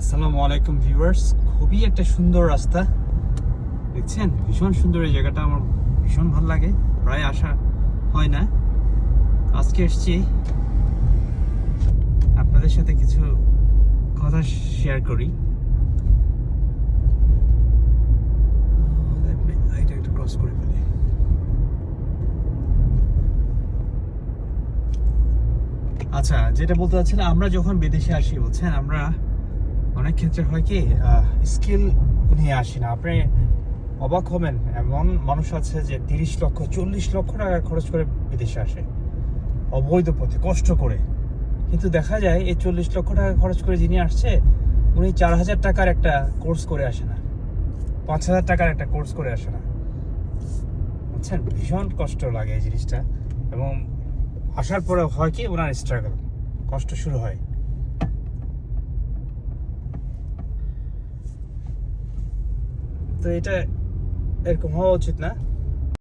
আসসালামু আলাইকুম ভিউয়ার্স, খুবই একটা সুন্দর রাস্তা দেখছেন, ভীষণ সুন্দর এই জায়গাটা। আমার ভীষণ ভালো লাগে, প্রায় আসা হয় না। আজকে এসেছি আপনাদের সাথে কিছু কথা শেয়ার করি। এটা একটু ক্রস করে ফেলি। আচ্ছা, যেটা বলতে চাচ্ছিলাম, আমরা যখন বিদেশে আসি বলছেন, আমরা অনেক ক্ষেত্রে হয় কি স্কিল নিয়ে আসি না। আপনি অবাক হবেন, এমন মানুষ আছে যে 30 লক্ষ 40 লক্ষ টাকা খরচ করে বিদেশে আসে অবৈধ পথে কষ্ট করে, কিন্তু দেখা যায় এই 40 লক্ষ টাকা খরচ করে যিনি আসছে উনি 4,000 টাকার একটা কোর্স করে আসে না, 5,000 টাকার একটা কোর্স করে আসে না। বুঝছেন, ভীষণ কষ্ট লাগে এই জিনিসটা। এবং আসার পরে হয় কি ওনার স্ট্রাগল, কষ্ট শুরু হয়। তো এটা এরকম হওয়া উচিত না।